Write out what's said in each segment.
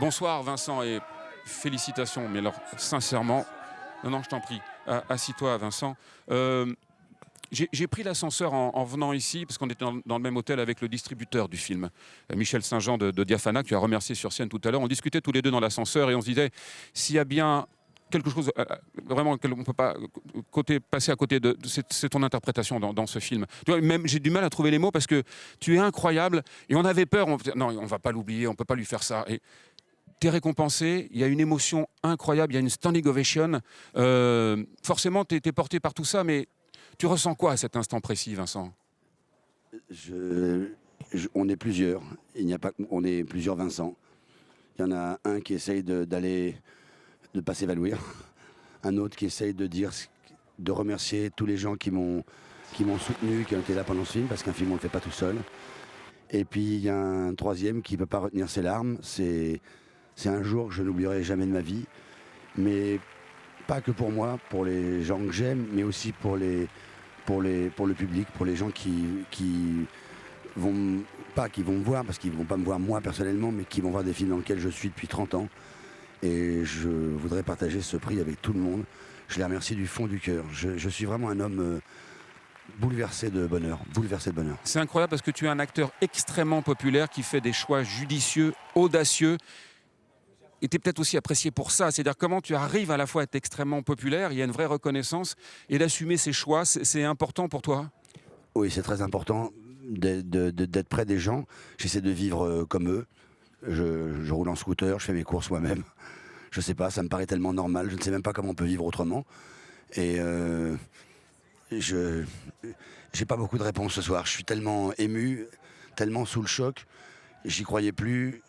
Bonsoir Vincent et félicitations, mais alors sincèrement, non, je t'en prie, assis-toi Vincent. J'ai pris l'ascenseur en venant ici, parce qu'on était dans le même hôtel avec le distributeur du film, Michel Saint-Jean de Diafana, que tu as remercié sur scène tout à l'heure. On discutait tous les deux dans l'ascenseur et on se disait, s'il y a bien quelque chose vraiment qu'on ne peut pas passer à côté de, c'est ton interprétation dans ce film. Tu vois, même j'ai du mal à trouver les mots parce que tu es incroyable et on avait peur. Non, on ne va pas l'oublier, on ne peut pas lui faire ça. Et t'es récompensé, il y a une émotion incroyable, il y a une standing ovation. Forcément, tu es porté par tout ça, mais tu ressens quoi à cet instant précis, Vincent? On est plusieurs. Il n'y a pas, on est plusieurs Vincent. Il y en a un qui essaye de pas s'évanouir. Un autre qui essaye de remercier tous les gens qui m'ont soutenu, qui ont été là pendant ce film, parce qu'un film, on ne le fait pas tout seul. Et puis, il y a un troisième qui ne peut pas retenir ses larmes. C'est un jour que je n'oublierai jamais de ma vie. Mais pas que pour moi, pour les gens que j'aime, mais aussi pour le public, pour les gens qui vont me voir, parce qu'ils ne vont pas me voir moi personnellement, mais qui vont voir des films dans lesquels je suis depuis 30 ans. Et je voudrais partager ce prix avec tout le monde. Je les remercie du fond du cœur. Je suis vraiment un homme bouleversé de bonheur. C'est incroyable parce que tu es un acteur extrêmement populaire qui fait des choix judicieux, audacieux. Et tu es peut-être aussi apprécié pour ça. C'est-à-dire comment tu arrives à la fois à être extrêmement populaire, il y a une vraie reconnaissance, et d'assumer ses choix, c'est important pour toi? Oui, c'est très important d'être près des gens. J'essaie de vivre comme eux. Je roule en scooter, je fais mes courses moi-même. Je sais pas, ça me paraît tellement normal. Je ne sais même pas comment on peut vivre autrement. Et j'ai pas beaucoup de réponses ce soir. Je suis tellement ému, tellement sous le choc. J'y croyais plus.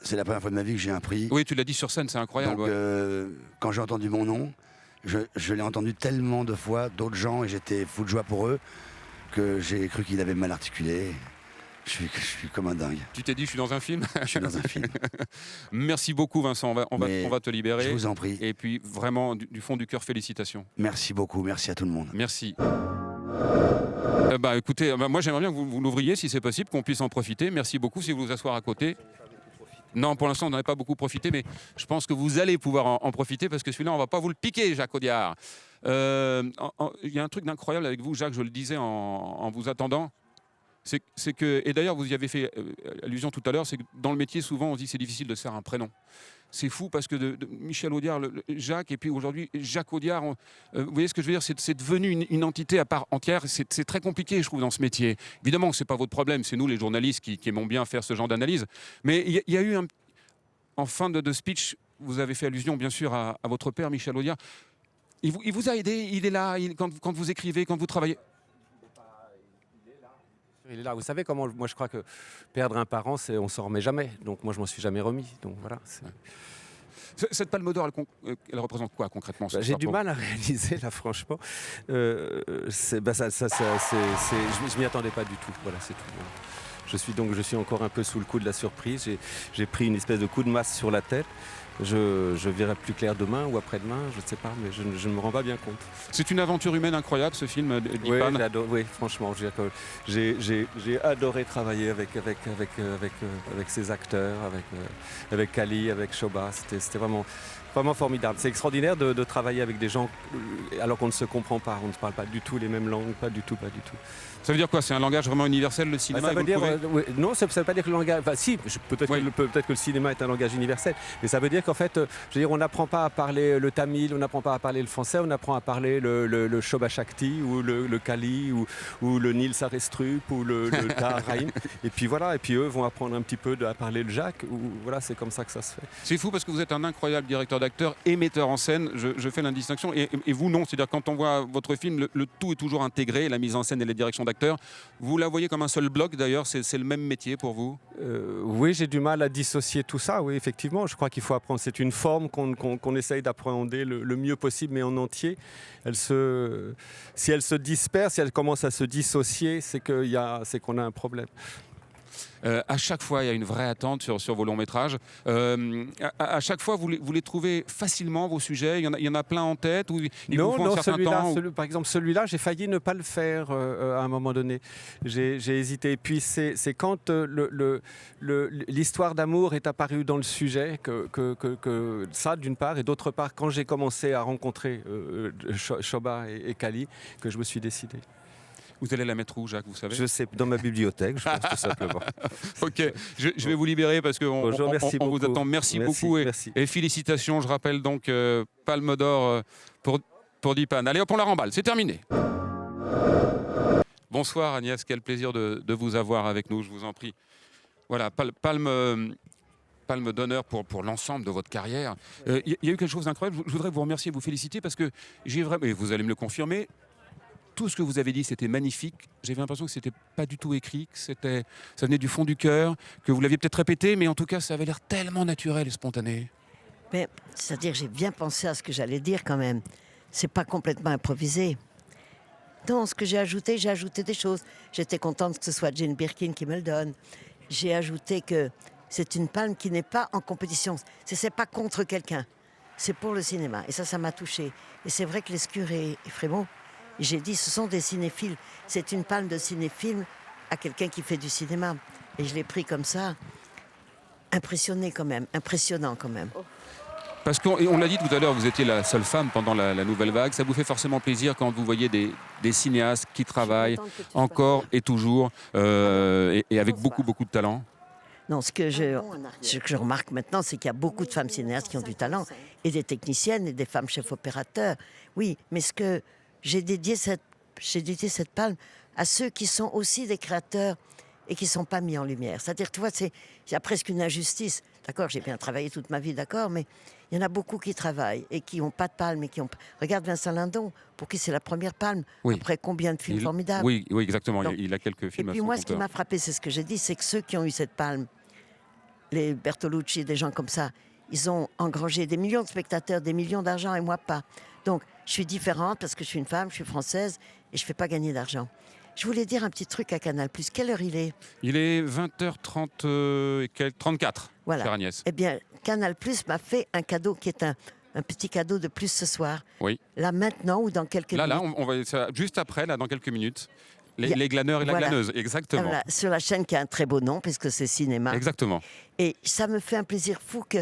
C'est la première fois de ma vie que j'ai un prix. Oui, tu l'as dit sur scène, c'est incroyable. Donc, quand j'ai entendu mon nom, je l'ai entendu tellement de fois, d'autres gens, et j'étais fou de joie pour eux, que j'ai cru qu'il avait mal articulé. Je suis comme un dingue. Tu t'es dit, je suis dans un film? Je suis dans un film. Merci beaucoup, Vincent. On va te libérer. Je vous en prie. Et puis, vraiment, du fond du cœur, félicitations. Merci beaucoup. Merci à tout le monde. Merci. Écoutez, moi, j'aimerais bien que vous l'ouvriez, si c'est possible, qu'on puisse en profiter. Merci beaucoup, si vous vous asseoir à côté. Non, pour l'instant, on n'en a pas beaucoup profité, mais je pense que vous allez pouvoir en profiter, parce que celui-là, on ne va pas vous le piquer, Jacques Audiard. Il y a un truc d'incroyable avec vous, Jacques, je le disais en vous attendant. C'est que, et d'ailleurs vous y avez fait allusion tout à l'heure, c'est que dans le métier souvent on se dit que c'est difficile de se faire un prénom. C'est fou parce que de Michel Audiard, Jacques, et puis aujourd'hui Jacques Audiard, vous voyez ce que je veux dire, c'est devenu une entité à part entière. C'est très compliqué, je trouve, dans ce métier. Évidemment, c'est pas votre problème, c'est nous les journalistes qui aimons bien faire ce genre d'analyse. Mais il y a eu en fin de speech, vous avez fait allusion bien sûr à votre père Michel Audiard. Il vous a aidé, il est là, quand vous écrivez, quand vous travaillez. Il est là. Vous savez comment, moi je crois que perdre un parent, on s'en remet jamais. Donc moi je m'en suis jamais remis. Donc voilà. Cette palme d'or, elle représente quoi concrètement? J'ai du mal à réaliser là, franchement. Je m'y attendais pas du tout. Voilà, c'est tout. Je suis encore un peu sous le coup de la surprise. J'ai pris une espèce de coup de masse sur la tête. Je verrai plus clair demain ou après-demain, je ne sais pas, mais je ne me rends pas bien compte. C'est une aventure humaine incroyable, ce film d'Ipan. Oui, franchement, j'ai adoré travailler avec ces acteurs, avec Kali, avec Shoba. C'était vraiment formidable. C'est extraordinaire de travailler avec des gens alors qu'on ne se comprend pas, on ne parle pas du tout les mêmes langues, pas du tout. Ça veut dire quoi? C'est un langage vraiment universel, le cinéma? Ça veut dire, non, ça ne veut pas dire que le langage... Enfin si, peut-être que le cinéma est un langage universel, mais ça veut dire qu'en fait, je veux dire, on n'apprend pas à parler le tamil, on n'apprend pas à parler le français, on apprend à parler le Shoba Shakti ou le Kali ou le Nil Sarestrup ou le Tahar Rahim. Et puis voilà, et puis eux vont apprendre un petit peu à parler le Jacques. Voilà, c'est comme ça que ça se fait. C'est fou parce que vous êtes un incroyable directeur d'acteur et metteur en scène. Je fais l'indistinction. Et vous, non. C'est-à-dire quand on voit votre film, le tout est toujours intégré, la mise en scène et la direction d'acteur. Vous la voyez comme un seul bloc d'ailleurs, c'est le même métier pour vous? Oui, j'ai du mal à dissocier tout ça, oui, effectivement. Je crois qu'il faut apprendre, c'est une forme qu'on essaye d'appréhender le mieux possible, mais en entier. Si elle se disperse, si elle commence à se dissocier, c'est qu'on a un problème. À chaque fois, il y a une vraie attente sur vos longs métrages. À chaque fois, vous les trouvez facilement, vos sujets. Il y en a plein en tête ou il vous faut un certain temps par exemple, celui-là, j'ai failli ne pas le faire à un moment donné. J'ai hésité. Et puis, c'est quand l'histoire d'amour est apparue dans le sujet que ça, d'une part, et d'autre part, quand j'ai commencé à rencontrer Shoba et Kali, que je me suis décidé. Vous allez la mettre où, Jacques, vous savez? Je sais, dans ma bibliothèque, je pense, tout simplement. Ok, je vais vous libérer parce qu'on on vous attend. Merci beaucoup et félicitations. Je rappelle donc Palme d'Or pour Dipan. Allez hop, on la remballe, c'est terminé. Bonsoir Agnès, quel plaisir de vous avoir avec nous, je vous en prie. Voilà, palme d'honneur pour l'ensemble de votre carrière. Il y a eu quelque chose d'incroyable. Je voudrais vous remercier, vous féliciter parce que j'ai vraiment, et vous allez me le confirmer, tout ce que vous avez dit, c'était magnifique. J'avais l'impression que c'était pas du tout écrit, que ça venait du fond du cœur, que vous l'aviez peut-être répété, mais en tout cas, ça avait l'air tellement naturel et spontané. Mais c'est-à-dire, j'ai bien pensé à ce que j'allais dire quand même. C'est pas complètement improvisé. Non, ce que j'ai ajouté des choses. J'étais contente que ce soit Jane Birkin qui me le donne. J'ai ajouté que c'est une palme qui n'est pas en compétition. C'est pas contre quelqu'un. C'est pour le cinéma. Et ça m'a touchée. Et c'est vrai que Lescure et Frémaux, j'ai dit, ce sont des cinéphiles. C'est une palme de cinéphile à quelqu'un qui fait du cinéma. Et je l'ai pris comme ça. Impressionné quand même, impressionnant quand même. Parce qu'on l'a dit tout à l'heure, vous étiez la seule femme pendant la nouvelle vague. Ça vous fait forcément plaisir quand vous voyez des cinéastes qui travaillent encore et toujours et avec beaucoup de talent. Non, ce que je remarque maintenant, c'est qu'il y a beaucoup de femmes cinéastes qui ont du talent, et des techniciennes, et des femmes chefs opérateurs. Oui, mais ce que j'ai dédié cette palme à ceux qui sont aussi des créateurs et qui ne sont pas mis en lumière. C'est-à-dire, tu vois, il y a presque une injustice. D'accord, j'ai bien travaillé toute ma vie, d'accord, mais il y en a beaucoup qui travaillent et qui n'ont pas de palme. Regarde Vincent Lindon, pour qui c'est la première palme, oui. Après combien de films formidables. Oui, exactement, donc, il a quelques films. Et puis moi, ce qui m'a frappé, c'est ce que j'ai dit, c'est que ceux qui ont eu cette palme, les Bertolucci, des gens comme ça, ils ont engrangé des millions de spectateurs, des millions d'argent, et moi pas. Donc, je suis différente parce que je suis une femme, je suis française, et je ne fais pas gagner d'argent. Je voulais dire un petit truc à Canal+. Quelle heure il est? Il est 20h34, voilà. Chère Agnès. Eh bien, Canal+ m'a fait un cadeau qui est un petit cadeau de plus ce soir. Oui. Là, maintenant, ou dans quelques minutes. Là, on va juste après, là, dans quelques minutes. Les glaneurs et la glaneuse, exactement. Voilà, sur la chaîne qui a un très beau nom, puisque c'est cinéma. Exactement. Et ça me fait un plaisir fou que,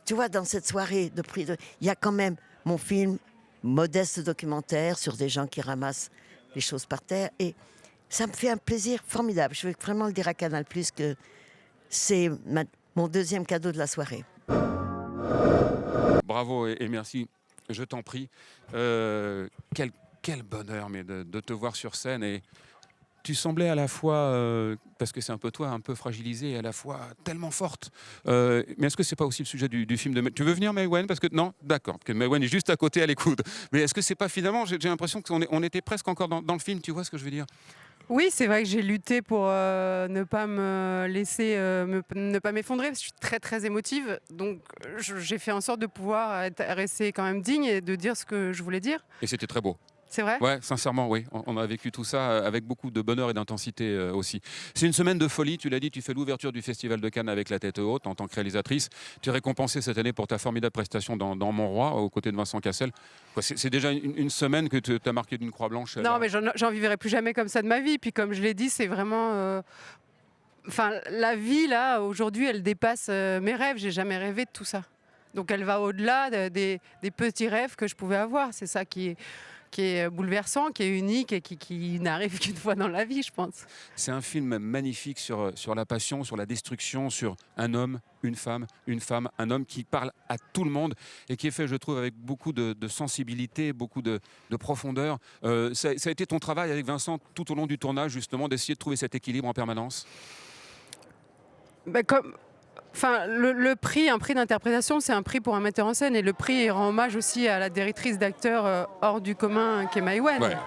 tu vois, dans cette soirée de prix, il y a quand même mon film, modeste documentaire sur des gens qui ramassent les choses par terre. Et ça me fait un plaisir formidable. Je veux vraiment le dire à Canal+, que c'est mon deuxième cadeau de la soirée. Bravo et merci, je t'en prie. Quel bonheur mais de te voir sur scène. Et tu semblais à la fois, parce que c'est un peu toi, un peu fragilisée, et à la fois tellement forte. Mais est-ce que c'est pas aussi le sujet du film de... Tu veux venir, Maïwenn? Parce que non, d'accord, que Maïwenn est juste à côté, elle écoute. Mais est-ce que c'est pas finalement, j'ai l'impression qu'on était presque encore dans le film, tu vois ce que je veux dire? Oui, c'est vrai que j'ai lutté pour ne pas me laisser, ne pas m'effondrer. Je suis très très émotive, donc j'ai fait en sorte de pouvoir rester quand même digne et de dire ce que je voulais dire. Et c'était très beau. C'est vrai? Ouais, sincèrement, oui. On a vécu tout ça avec beaucoup de bonheur et d'intensité aussi. C'est une semaine de folie, tu l'as dit, tu fais l'ouverture du Festival de Cannes avec La Tête Haute en tant que réalisatrice. Tu es récompensée cette année pour ta formidable prestation dans Mon Roi, aux côtés de Vincent Cassel. C'est déjà une semaine que tu as marqué d'une croix blanche. Non, mais j'en vivrai plus jamais comme ça de ma vie. Puis comme je l'ai dit, c'est vraiment... Enfin, la vie, là, aujourd'hui, elle dépasse mes rêves. J'ai jamais rêvé de tout ça. Donc elle va au-delà des petits rêves que je pouvais avoir. C'est ça qui est bouleversant, qui est unique et qui n'arrive qu'une fois dans la vie, je pense. C'est un film magnifique sur la passion, sur la destruction, sur un homme, une femme, un homme qui parle à tout le monde et qui est fait, je trouve, avec beaucoup de sensibilité, beaucoup de profondeur. Ça a été ton travail avec Vincent tout au long du tournage, justement, d'essayer de trouver cet équilibre en permanence? Enfin, le prix, un prix d'interprétation, c'est un prix pour un metteur en scène. Et le prix rend hommage aussi à la directrice d'acteurs hors du commun qu'est Maïwenn. Ouais.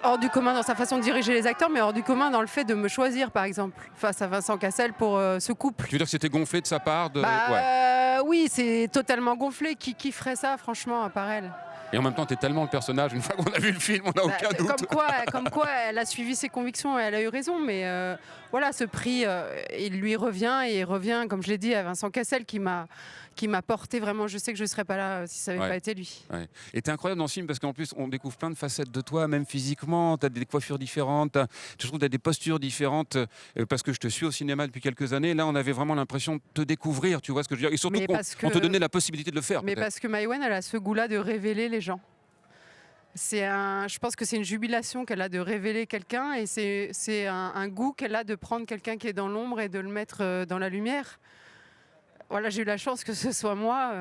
Hors du commun dans sa façon de diriger les acteurs, mais hors du commun dans le fait de me choisir, par exemple, face à Vincent Cassel pour ce couple. Tu veux dire que c'était gonflé de sa part Oui, c'est totalement gonflé. Qui ferait ça, franchement, à part elle? Et en même temps, tu es tellement le personnage, une fois qu'on a vu le film, on n'a aucun doute. Comme quoi, elle a suivi ses convictions et elle a eu raison. Mais voilà, ce prix, il lui revient et il revient, comme je l'ai dit, à Vincent Cassel qui m'a porté vraiment. Je sais que je ne serais pas là si ça n'avait pas été lui. Ouais. Et tu es incroyable dans ce film parce qu'en plus, on découvre plein de facettes de toi, même physiquement. Tu as des coiffures différentes, je trouve que tu as des postures différentes parce que je te suis au cinéma depuis quelques années. Là, on avait vraiment l'impression de te découvrir, tu vois ce que je veux dire. Et surtout qu'on te donnait la possibilité de le faire. Mais parce que Maïwenn, elle a ce goût-là de révéler les gens. Je pense que c'est une jubilation qu'elle a de révéler quelqu'un et c'est un goût qu'elle a de prendre quelqu'un qui est dans l'ombre et de le mettre dans la lumière. Voilà, j'ai eu la chance que ce soit moi.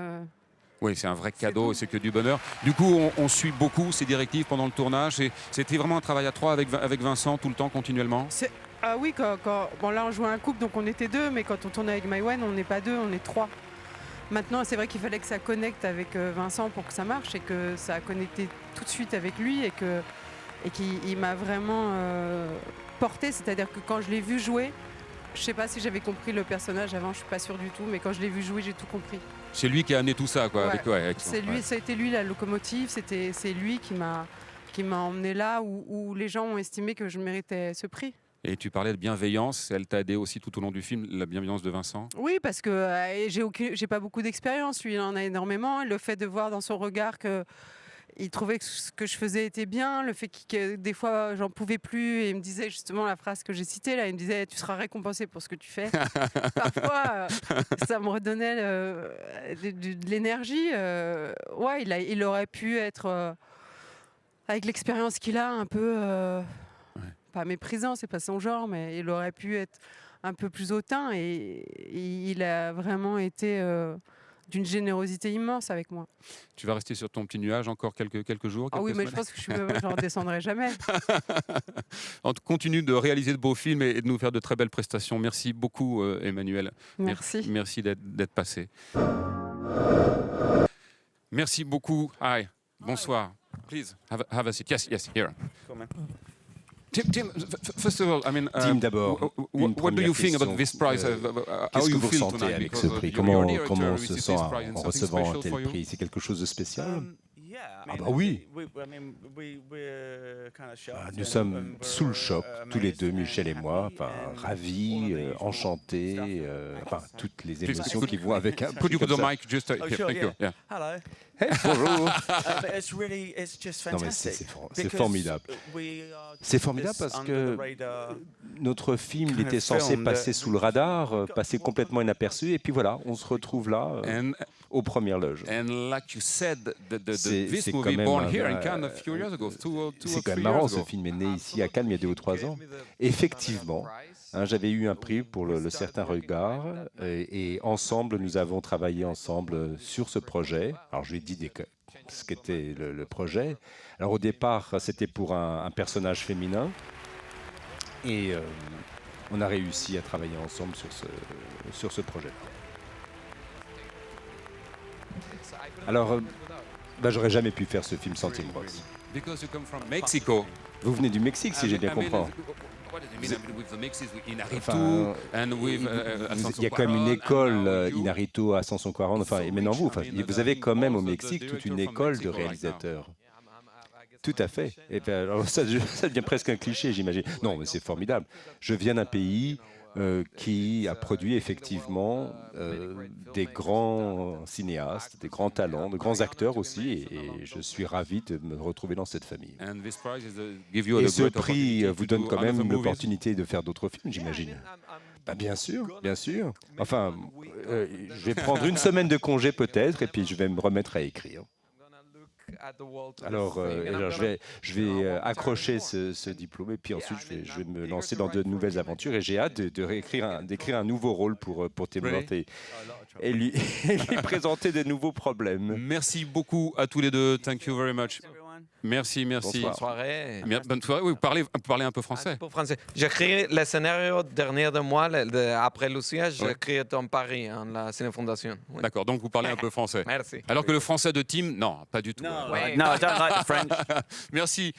Oui, c'est un vrai cadeau et c'est que du bonheur. Du coup, on suit beaucoup ces directives pendant le tournage. C'était vraiment un travail à trois avec Vincent tout le temps, continuellement. Ah oui, bon, là on jouait un couple, donc on était deux, mais quand on tournait avec Maïwenn, on n'est pas deux, on est trois. Maintenant, c'est vrai qu'il fallait que ça connecte avec Vincent pour que ça marche et que ça a connecté tout de suite avec lui et qu'il m'a vraiment porté. C'est-à-dire que quand je l'ai vu jouer, je ne sais pas si j'avais compris le personnage avant, je ne suis pas sûre du tout, mais quand je l'ai vu jouer, j'ai tout compris. C'est lui qui a amené tout ça, quoi. Ouais. Ça a été lui la locomotive, c'est lui qui m'a emmené là où les gens ont estimé que je méritais ce prix. Et tu parlais de bienveillance, elle t'a aidé aussi tout au long du film, la bienveillance de Vincent? Oui, parce que j'ai pas beaucoup d'expérience, lui il en a énormément. Le fait de voir dans son regard qu'il trouvait que ce que je faisais était bien, le fait que des fois j'en pouvais plus et il me disait justement la phrase que j'ai citée là, il me disait tu seras récompensé pour ce que tu fais. Parfois ça me redonnait de l'énergie. Ouais, il aurait pu être avec l'expérience qu'il a un peu... pas méprisant, c'est pas son genre, mais il aurait pu être un peu plus hautain et il a vraiment été d'une générosité immense avec moi. Tu vas rester sur ton petit nuage encore quelques jours? Ah oui, mais je pense que je ne redescendrai jamais. Continue de réaliser de beaux films et de nous faire de très belles prestations. Merci beaucoup, Emmanuelle. Merci. Merci d'être passé. Merci beaucoup. Hi. Bonsoir. Please, have a seat. Yes, here. Tim, first of all, I mean, Tim, d'abord, what do you think about this prize? Qu'est-ce que vous sentez avec ce prix? Comment on se sent en recevant un tel prix? C'est quelque chose de spécial? Ah bah oui. Nous sommes sous le choc, tous les deux, Michel et moi, ravis, enchantés, toutes les émotions qui vont avec un prix comme ça. Mic just here. Thank you. Yeah. Hello. Hey, bonjour. Non mais c'est formidable. C'est formidable parce que notre film il était censé passer sous le radar, passer complètement inaperçu, et puis voilà, on se retrouve là aux premières loges. C'est quand même marrant, ce film est né ici à Cannes il y a 2 ou 3 ans. Effectivement, j'avais eu un prix pour le Certain Regard et ensemble, nous avons travaillé ensemble sur ce projet. Alors je lui ai dit ce qu'était le projet. Alors au départ, c'était pour un personnage féminin et on a réussi à travailler ensemble sur ce projet. Alors, j'aurais jamais pu faire ce film sans Tim Roth. Vous venez du Mexique, si j'ai bien compris. Il y a quand même une école Inarritu à Sanson-Cuarón, et maintenant vous avez quand même au Mexique toute une école de réalisateurs. Tout à fait. Et alors ça devient presque un cliché, j'imagine. Non, mais c'est formidable. Je viens d'un pays qui a produit effectivement des grands cinéastes, des grands talents, de grands acteurs aussi, et je suis ravi de me retrouver dans cette famille. Et ce prix vous donne quand même l'opportunité de faire d'autres films, j'imagine. Bien sûr, bien sûr. Enfin, je vais prendre une semaine de congé peut-être, et puis je vais me remettre à écrire. Alors, je vais accrocher ce diplôme et puis ensuite je vais me lancer dans de nouvelles aventures et j'ai hâte d'écrire un nouveau rôle pour Tim Roth et lui présenter de nouveaux problèmes. Merci beaucoup à tous les deux. Thank you very much. Merci. Bonne soirée. Bonne soirée. Oui, vous parlez un peu français. J'ai créé le scénario dernier de mois, après Lucia, j'ai créé dans Paris, la Ciné Fondation. Oui. D'accord, donc vous parlez un peu français. Merci. Alors que le français de Tim, non, pas du tout. No, I don't like the French. Merci.